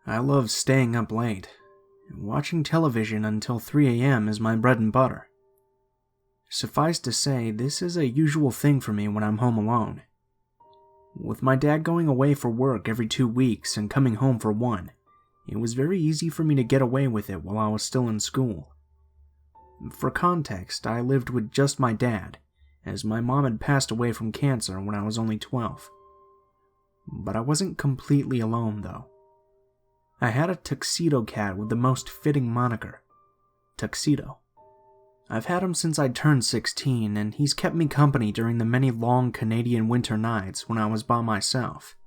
I love staying up late, and watching television until 3 a.m. is my bread and butter. Suffice to say, this is a usual thing for me when I'm home alone. With my dad going away for work every 2 weeks and coming home for one, it was very easy for me to get away with it while I was still in school. For context, I lived with just my dad, as my mom had passed away from cancer when I was only 12. But I wasn't completely alone though. I had a tuxedo cat with the most fitting moniker, Tuxedo. I've had him since I turned 16, and he's kept me company during the many long Canadian winter nights when I was by myself.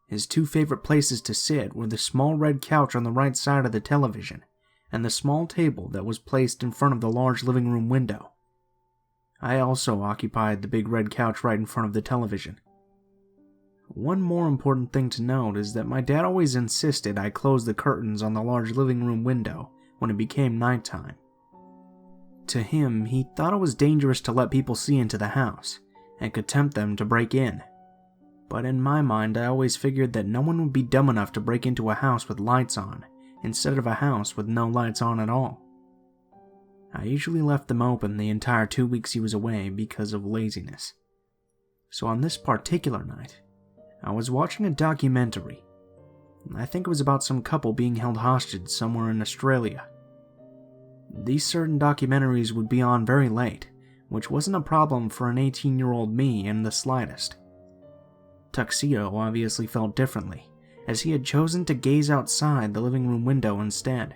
His two favorite places to sit were the small red couch on the right side of the television, and the small table that was placed in front of the large living room window. I also occupied the big red couch right in front of the television. One more important thing to note is that my dad always insisted I close the curtains on the large living room window when it became nighttime. To him, he thought it was dangerous to let people see into the house, and could tempt them to break in. But in my mind, I always figured that no one would be dumb enough to break into a house with lights on, instead of a house with no lights on at all. I usually left them open the entire 2 weeks he was away because of laziness. So on this particular night, I was watching a documentary. I think it was about some couple being held hostage somewhere in Australia. These certain documentaries would be on very late, which wasn't a problem for an 18-year-old me in the slightest. Tuxedo obviously felt differently, as he had chosen to gaze outside the living room window instead.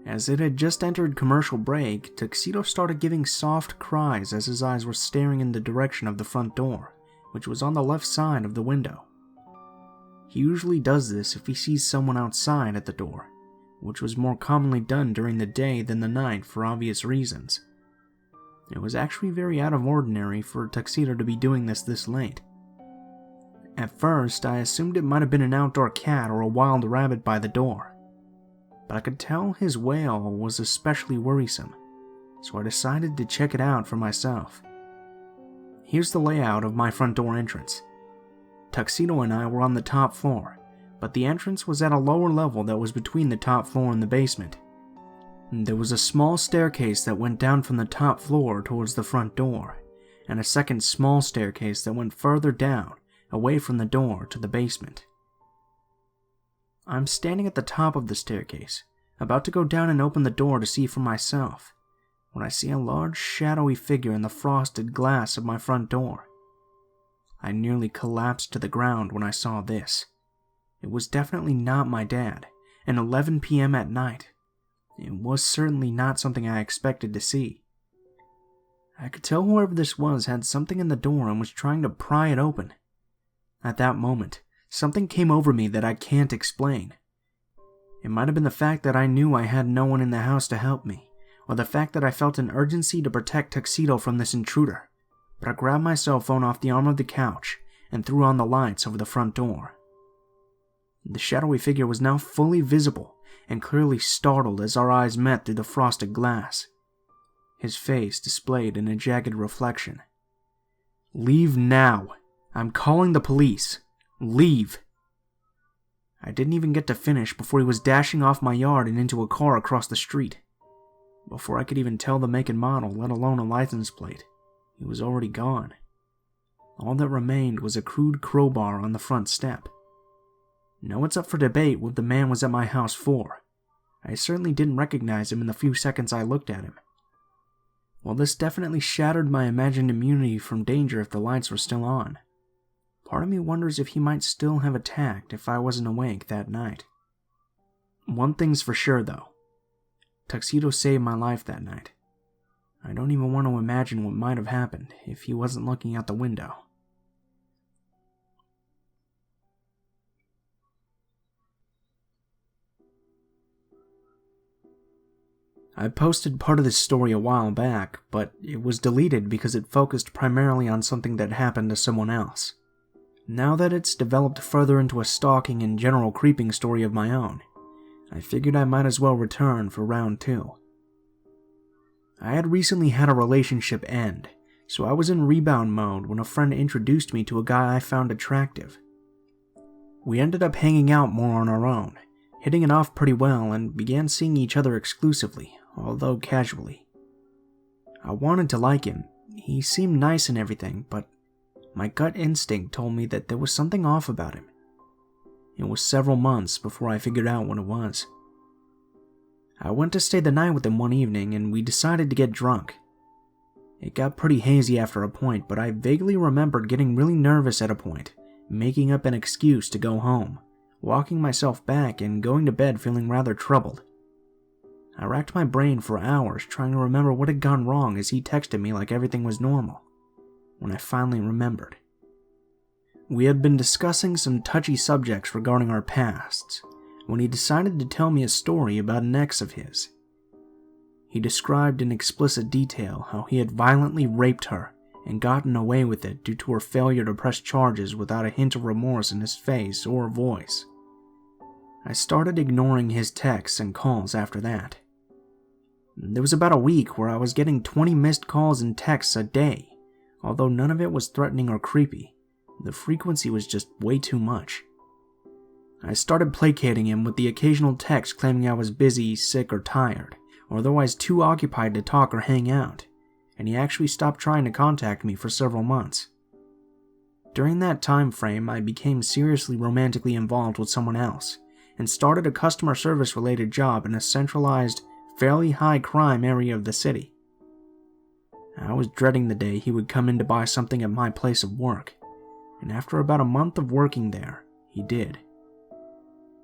As it had just entered commercial break, Tuxedo started giving soft cries as his eyes were staring in the direction of the front door, which was on the left side of the window. He usually does this if he sees someone outside at the door, which was more commonly done during the day than the night for obvious reasons. It was actually very out of ordinary for Tuxedo to be doing this late. At first, I assumed it might have been an outdoor cat or a wild rabbit by the door, but I could tell his wail was especially worrisome, so I decided to check it out for myself. Here's the layout of my front door entrance. Tuxedo and I were on the top floor, but the entrance was at a lower level that was between the top floor and the basement. There was a small staircase that went down from the top floor towards the front door, and a second small staircase that went further down, away from the door to the basement. I'm standing at the top of the staircase, about to go down and open the door to see for myself, when I see a large shadowy figure in the frosted glass of my front door. I nearly collapsed to the ground when I saw this. It was definitely not my dad, and 11 p.m. at night. It was certainly not something I expected to see. I could tell whoever this was had something in the door and was trying to pry it open. At that moment, something came over me that I can't explain. It might have been the fact that I knew I had no one in the house to help me, or the fact that I felt an urgency to protect Tuxedo from this intruder, but I grabbed my cell phone off the arm of the couch and threw on the lights over the front door. The shadowy figure was now fully visible and clearly startled as our eyes met through the frosted glass. His face displayed in a jagged reflection. "Leave now! I'm calling the police! Leave!" I didn't even get to finish before he was dashing off my yard and into a car across the street. Before I could even tell the make and model, let alone a license plate, he was already gone. All that remained was a crude crowbar on the front step. Now it's up for debate what the man was at my house for. I certainly didn't recognize him in the few seconds I looked at him. While this definitely shattered my imagined immunity from danger if the lights were still on, part of me wonders if he might still have attacked if I wasn't awake that night. One thing's for sure though. Tuxedo saved my life that night. I don't even want to imagine what might have happened if he wasn't looking out the window. I posted part of this story a while back, but it was deleted because it focused primarily on something that happened to someone else. Now that it's developed further into a stalking and general creeping story of my own, I figured I might as well return for round 2. I had recently had a relationship end, so I was in rebound mode when a friend introduced me to a guy I found attractive. We ended up hanging out more on our own, hitting it off pretty well, and began seeing each other exclusively, although casually. I wanted to like him. He seemed nice and everything, but my gut instinct told me that there was something off about him. It was several months before I figured out what it was. I went to stay the night with him one evening, and we decided to get drunk. It got pretty hazy after a point, but I vaguely remembered getting really nervous at a point, making up an excuse to go home, walking myself back, and going to bed feeling rather troubled. I racked my brain for hours trying to remember what had gone wrong as he texted me like everything was normal, when I finally remembered. We had been discussing some touchy subjects regarding our pasts, when he decided to tell me a story about an ex of his. He described in explicit detail how he had violently raped her and gotten away with it due to her failure to press charges without a hint of remorse in his face or voice. I started ignoring his texts and calls after that. There was about a week where I was getting 20 missed calls and texts a day. Although none of it was threatening or creepy, the frequency was just way too much. I started placating him with the occasional text claiming I was busy, sick, or tired, or otherwise too occupied to talk or hang out, and he actually stopped trying to contact me for several months. During that time frame, I became seriously romantically involved with someone else, and started a customer service related job in a centralized, fairly high crime area of the city. I was dreading the day he would come in to buy something at my place of work, and after about a month of working there, he did.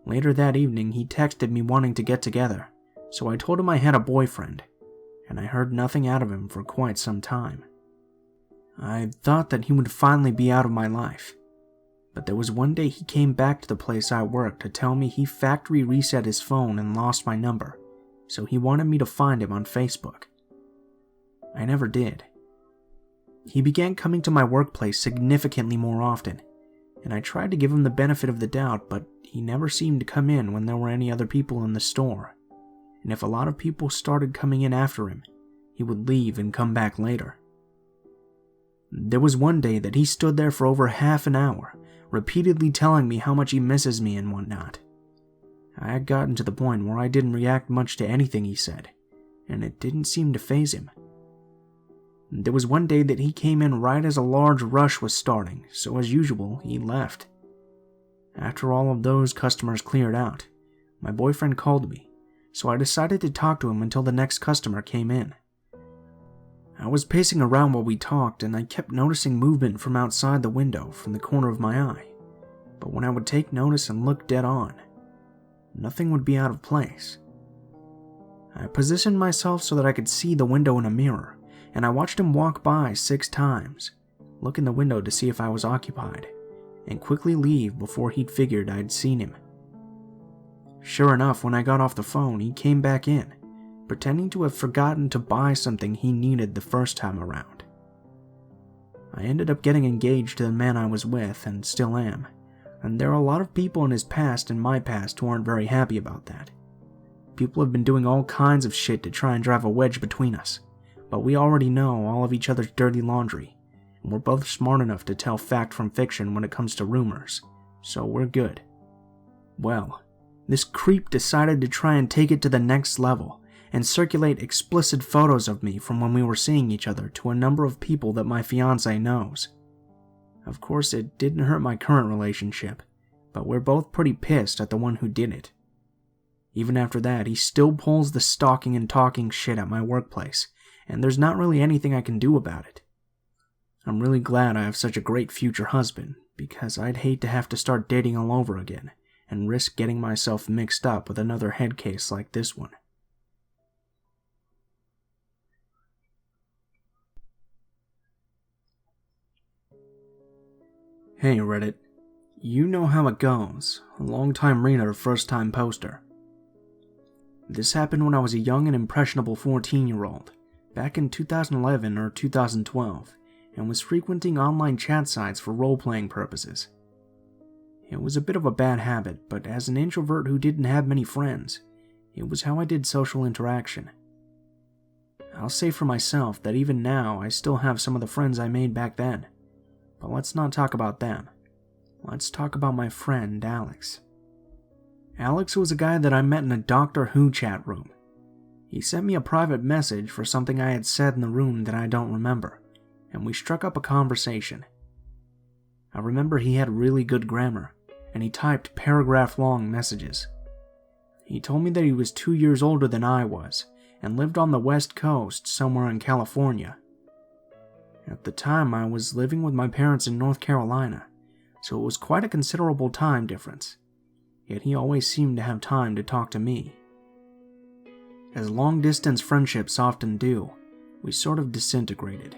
Later that evening, he texted me wanting to get together, so I told him I had a boyfriend, and I heard nothing out of him for quite some time. I thought that he would finally be out of my life, but there was one day he came back to the place I worked to tell me he factory reset his phone and lost my number, so he wanted me to find him on Facebook. I never did. He began coming to my workplace significantly more often, and I tried to give him the benefit of the doubt, but he never seemed to come in when there were any other people in the store, and if a lot of people started coming in after him, he would leave and come back later. There was one day that he stood there for over half an hour, repeatedly telling me how much he misses me and whatnot. I had gotten to the point where I didn't react much to anything he said, and it didn't seem to faze him. There was one day that he came in right as a large rush was starting, so as usual, he left. After all of those customers cleared out, my boyfriend called me, so I decided to talk to him until the next customer came in. I was pacing around while we talked, and I kept noticing movement from outside the window from the corner of my eye, but when I would take notice and look dead on, nothing would be out of place. I positioned myself so that I could see the window in a mirror, and I watched him walk by 6 times, look in the window to see if I was occupied, and quickly leave before he'd figured I'd seen him. Sure enough, when I got off the phone, he came back in, pretending to have forgotten to buy something he needed the first time around. I ended up getting engaged to the man I was with, and still am, and there are a lot of people in his past and my past who aren't very happy about that. People have been doing all kinds of shit to try and drive a wedge between us, but we already know all of each other's dirty laundry, and we're both smart enough to tell fact from fiction when it comes to rumors, so we're good. Well, this creep decided to try and take it to the next level and circulate explicit photos of me from when we were seeing each other to a number of people that my fiancé knows. Of course, it didn't hurt my current relationship, but we're both pretty pissed at the one who did it. Even after that, he still pulls the stalking and talking shit at my workplace, and there's not really anything I can do about it. I'm really glad I have such a great future husband, because I'd hate to have to start dating all over again and risk getting myself mixed up with another head case like this one. Hey Reddit, you know how it goes, a long-time reader, first-time poster. This happened when I was a young and impressionable 14-year-old, back in 2011 or 2012, and was frequenting online chat sites for role-playing purposes. It was a bit of a bad habit, but as an introvert who didn't have many friends, it was how I did social interaction. I'll say for myself that even now I still have some of the friends I made back then, but let's not talk about them. let's talk about my friend, Alex. Alex was a guy that I met in a Doctor Who chat room. He sent me a private message for something I had said in the room that I don't remember, and we struck up a conversation. I remember he had really good grammar, and he typed paragraph-long messages. He told me that he was 2 years older than I was, and lived on the West Coast, somewhere in California. At the time, I was living with my parents in North Carolina, so it was quite a considerable time difference, yet he always seemed to have time to talk to me. As long-distance friendships often do, we sort of disintegrated.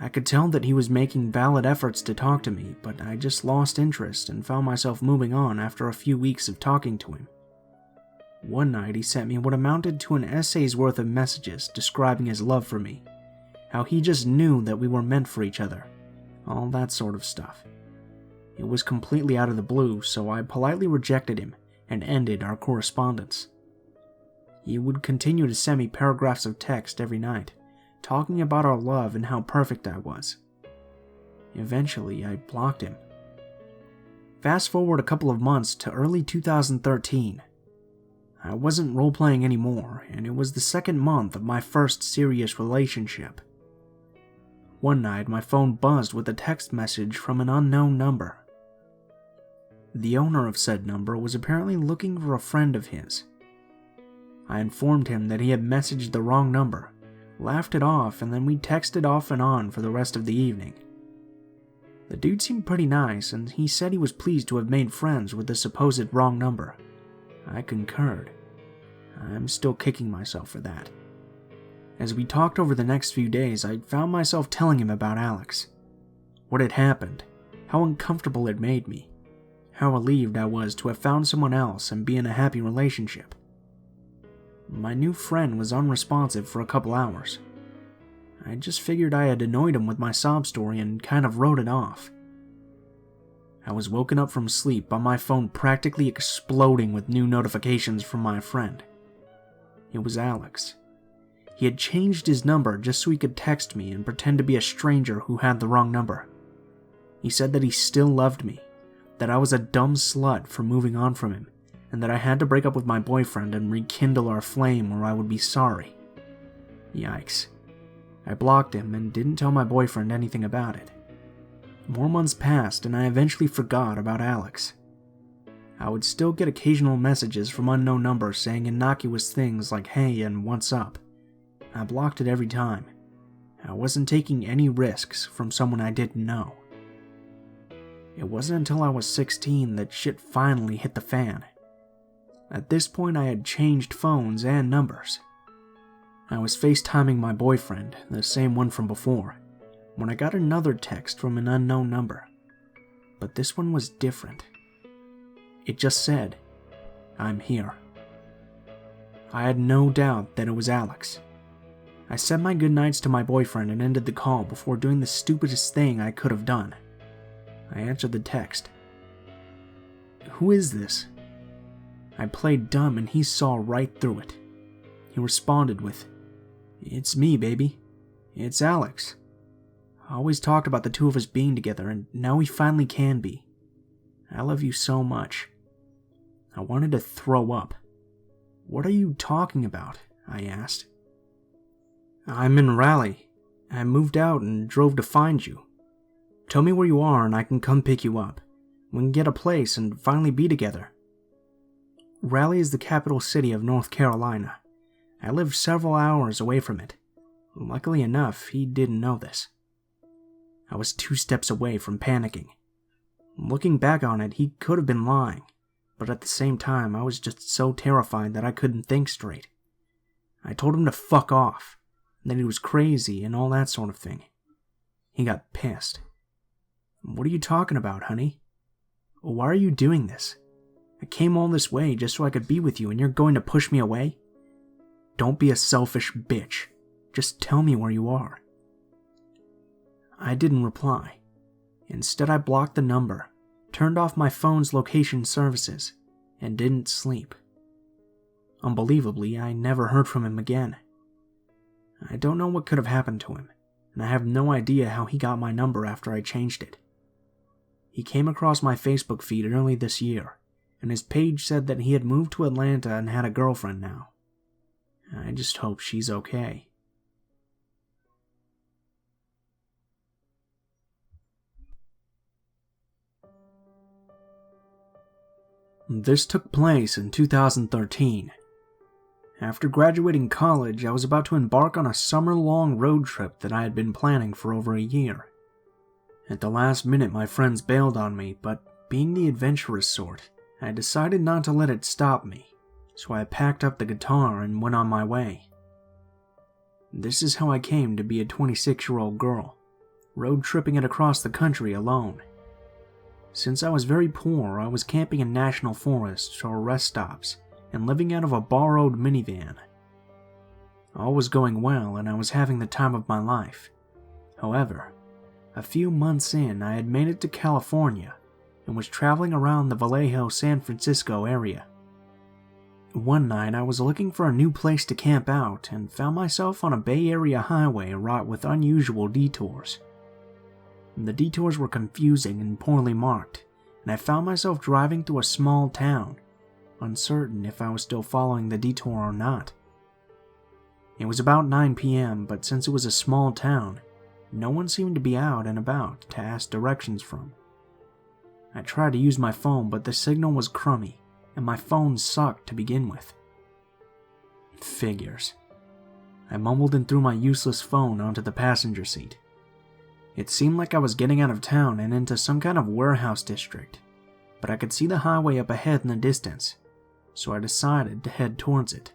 I could tell that he was making valid efforts to talk to me, but I just lost interest and found myself moving on after a few weeks of talking to him. One night he sent me what amounted to an essay's worth of messages describing his love for me, how he just knew that we were meant for each other, all that sort of stuff. It was completely out of the blue, so I politely rejected him and ended our correspondence. He would continue to send me paragraphs of text every night, talking about our love and how perfect I was. Eventually, I blocked him. Fast forward a couple of months to early 2013. I wasn't role-playing anymore, and it was the second month of my first serious relationship. One night, my phone buzzed with a text message from an unknown number. The owner of said number was apparently looking for a friend of his. I informed him that he had messaged the wrong number, laughed it off, and then we texted off and on for the rest of the evening. The dude seemed pretty nice, and he said he was pleased to have made friends with the supposed wrong number. I concurred. I'm still kicking myself for that. As we talked over the next few days, I found myself telling him about Alex. What had happened, how uncomfortable it made me, how relieved I was to have found someone else and be in a happy relationship. My new friend was unresponsive for a couple hours. I just figured I had annoyed him with my sob story and kind of wrote it off. I was woken up from sleep by my phone practically exploding with new notifications from my friend. It was Alex. He had changed his number just so he could text me and pretend to be a stranger who had the wrong number. He said that he still loved me, that I was a dumb slut for moving on from him, and that I had to break up with my boyfriend and rekindle our flame or I would be sorry. Yikes. I blocked him and didn't tell my boyfriend anything about it. More months passed and I eventually forgot about Alex. I would still get occasional messages from unknown numbers saying innocuous things like hey and what's up. I blocked it every time. I wasn't taking any risks from someone I didn't know. It wasn't until I was 16 that shit finally hit the fan. At this point I had changed phones and numbers. I was FaceTiming my boyfriend, the same one from before, when I got another text from an unknown number. But this one was different. It just said, "I'm here." I had no doubt that it was Alex. I said my goodnights to my boyfriend and ended the call before doing the stupidest thing I could have done. I answered the text. "Who is this?" I played dumb and he saw right through it. He responded with, "It's me, baby. It's Alex. I always talked about the two of us being together, and now we finally can be. I love you so much." I wanted to throw up. "What are you talking about?" I asked. "I'm in Raleigh. I moved out and drove to find you. Tell me where you are and I can come pick you up. We can get a place and finally be together." Raleigh is the capital city of North Carolina. I live several hours away from it. Luckily enough, he didn't know this. I was 2 steps away from panicking. Looking back on it, he could have been lying, but at the same time, I was just so terrified that I couldn't think straight. I told him to fuck off, that he was crazy and all that sort of thing. He got pissed. "What are you talking about, honey? Why are you doing this? I came all this way just so I could be with you and you're going to push me away? Don't be a selfish bitch. Just tell me where you are." I didn't reply. Instead, I blocked the number, turned off my phone's location services, and didn't sleep. Unbelievably, I never heard from him again. I don't know what could have happened to him, and I have no idea how he got my number after I changed it. He came across my Facebook feed early this year, and his page said that he had moved to Atlanta and had a girlfriend now. I just hope she's okay. This took place in 2013. After graduating college, I was about to embark on a summer-long road trip that I had been planning for over a year. At the last minute, my friends bailed on me, but being the adventurous sort, I decided not to let it stop me, so I packed up the guitar and went on my way. This is how I came to be a 26-year-old girl, road tripping it across the country alone. Since I was very poor, I was camping in national forests or rest stops and living out of a borrowed minivan. All was going well and I was having the time of my life. However, a few months in, I had made it to California and was traveling around the Vallejo, San Francisco area. One night, I was looking for a new place to camp out and found myself on a Bay Area highway wrought with unusual detours. The detours were confusing and poorly marked, and I found myself driving through a small town, uncertain if I was still following the detour or not. It was about 9 p.m., but since it was a small town, no one seemed to be out and about to ask directions from. I tried to use my phone, but the signal was crummy, and my phone sucked to begin with. Figures. I mumbled and threw my useless phone onto the passenger seat. It seemed like I was getting out of town and into some kind of warehouse district, but I could see the highway up ahead in the distance, so I decided to head towards it.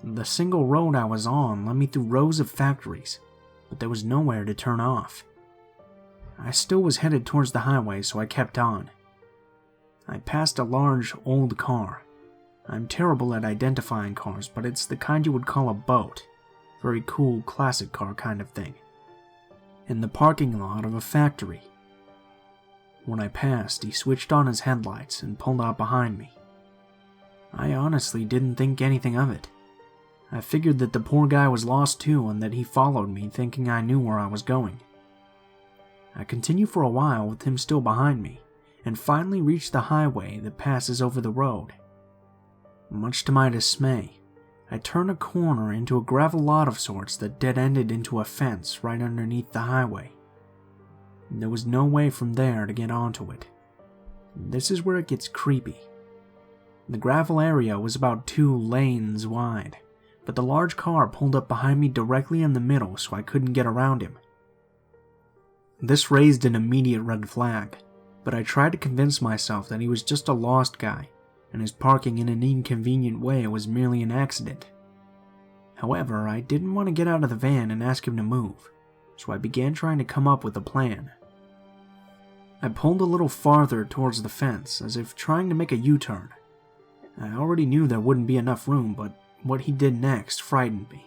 The single road I was on led me through rows of factories, but there was nowhere to turn off. I still was headed towards the highway, so I kept on. I passed a large, old car. I'm terrible at identifying cars, but it's the kind you would call a boat. Very cool, classic car kind of thing. In the parking lot of a factory. When I passed, he switched on his headlights and pulled out behind me. I honestly didn't think anything of it. I figured that the poor guy was lost too and that he followed me thinking I knew where I was going. I continued for a while with him still behind me, and finally reached the highway that passes over the road. Much to my dismay, I turned a corner into a gravel lot of sorts that dead-ended into a fence right underneath the highway. There was no way from there to get onto it. This is where it gets creepy. The gravel area was about 2 lanes wide, but the large car pulled up behind me directly in the middle so I couldn't get around him. This raised an immediate red flag, but I tried to convince myself that he was just a lost guy, and his parking in an inconvenient way was merely an accident. However, I didn't want to get out of the van and ask him to move, so I began trying to come up with a plan. I pulled a little farther towards the fence, as if trying to make a U-turn. I already knew there wouldn't be enough room, but what he did next frightened me.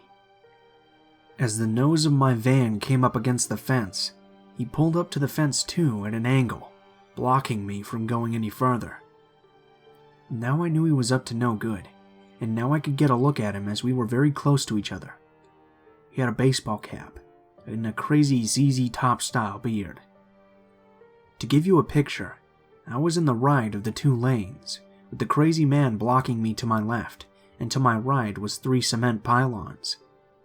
As the nose of my van came up against the fence, he pulled up to the fence too at an angle, blocking me from going any further. Now I knew he was up to no good, and now I could get a look at him as we were very close to each other. He had a baseball cap and a crazy ZZ Top style beard. To give you a picture, I was in the right of the 2 lanes, with the crazy man blocking me to my left, and to my right was 3 cement pylons,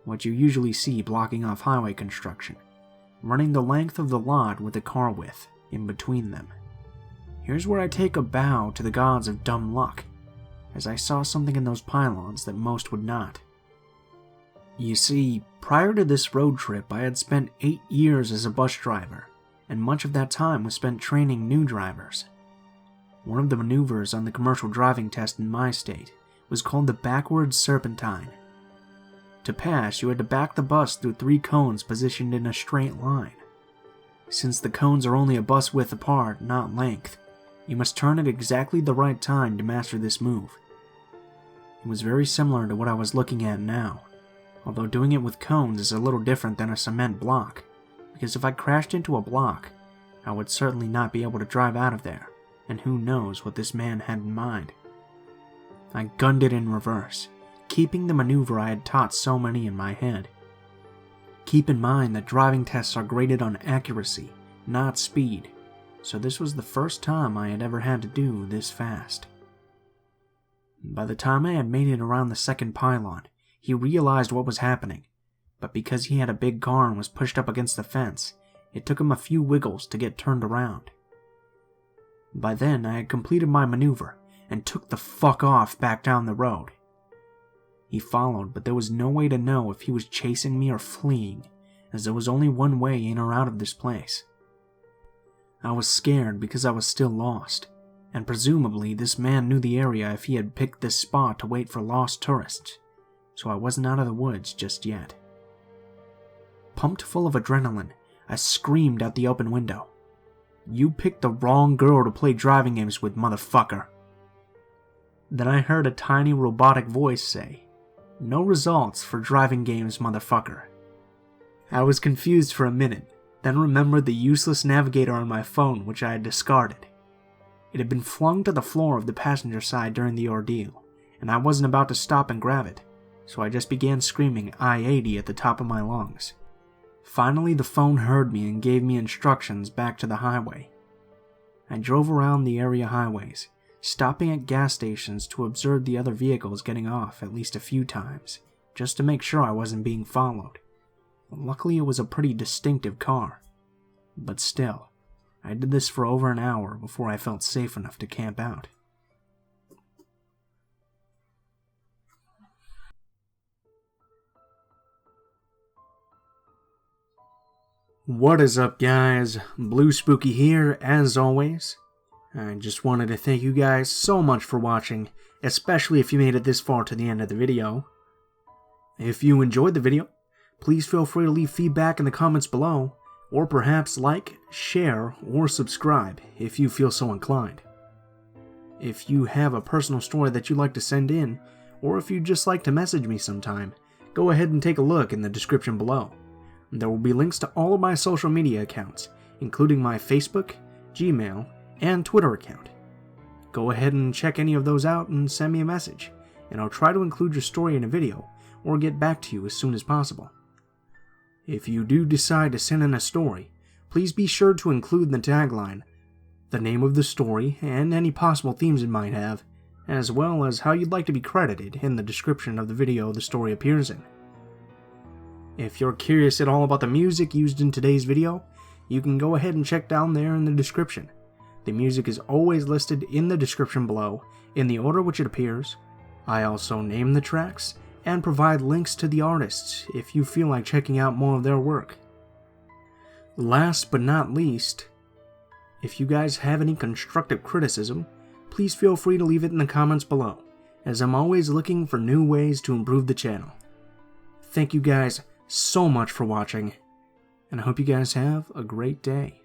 what you usually see blocking off highway construction, running the length of the lot with a car width in between them. Here's where I take a bow to the gods of dumb luck, as I saw something in those pylons that most would not. You see, prior to this road trip, I had spent 8 years as a bus driver, and much of that time was spent training new drivers. One of the maneuvers on the commercial driving test in my state was called the backwards Serpentine. To pass, you had to back the bus through 3 cones positioned in a straight line. Since the cones are only a bus width apart, not length, you must turn at exactly the right time to master this move. It was very similar to what I was looking at now, although doing it with cones is a little different than a cement block, because if I crashed into a block, I would certainly not be able to drive out of there, and who knows what this man had in mind. I gunned it in reverse, keeping the maneuver I had taught so many in my head. Keep in mind that driving tests are graded on accuracy, not speed, so this was the first time I had ever had to do this fast. By the time I had made it around the second pylon, he realized what was happening, but because he had a big car and was pushed up against the fence, it took him a few wiggles to get turned around. By then, I had completed my maneuver and took the fuck off back down the road. He followed, but there was no way to know if he was chasing me or fleeing, as there was only one way in or out of this place. I was scared because I was still lost, and presumably this man knew the area if he had picked this spot to wait for lost tourists, so I wasn't out of the woods just yet. Pumped full of adrenaline, I screamed out the open window. "You picked the wrong girl to play driving games with, motherfucker." Then I heard a tiny robotic voice say, "No results for driving games, motherfucker." I was confused for a minute, then remembered the useless navigator on my phone which I had discarded. It had been flung to the floor of the passenger side during the ordeal, and I wasn't about to stop and grab it, so I just began screaming I-80 at the top of my lungs. Finally, the phone heard me and gave me instructions back to the highway. I drove around the area highways, stopping at gas stations to observe the other vehicles getting off at least a few times, just to make sure I wasn't being followed. Luckily, it was a pretty distinctive car. But still, I did this for over an hour before I felt safe enough to camp out. What is up, guys? Blue Spooky here, as always. I just wanted to thank you guys so much for watching, especially if you made it this far to the end of the video. If you enjoyed the video, please feel free to leave feedback in the comments below, or perhaps like, share, or subscribe if you feel so inclined. If you have a personal story that you'd like to send in, or if you'd just like to message me sometime, go ahead and take a look in the description below. There will be links to all of my social media accounts, including my Facebook, Gmail, and Twitter account. Go ahead and check any of those out and send me a message, and I'll try to include your story in a video or get back to you as soon as possible. If you do decide to send in a story, please be sure to include in the tagline the name of the story and any possible themes it might have, as well as how you'd like to be credited in the description of the video the story appears in. If you're curious at all about the music used in today's video, you can go ahead and check down there in the description. The music is always listed in the description below, in the order which it appears. I also name the tracks, and provide links to the artists if you feel like checking out more of their work. Last but not least, if you guys have any constructive criticism, please feel free to leave it in the comments below, as I'm always looking for new ways to improve the channel. Thank you guys so much for watching, and I hope you guys have a great day.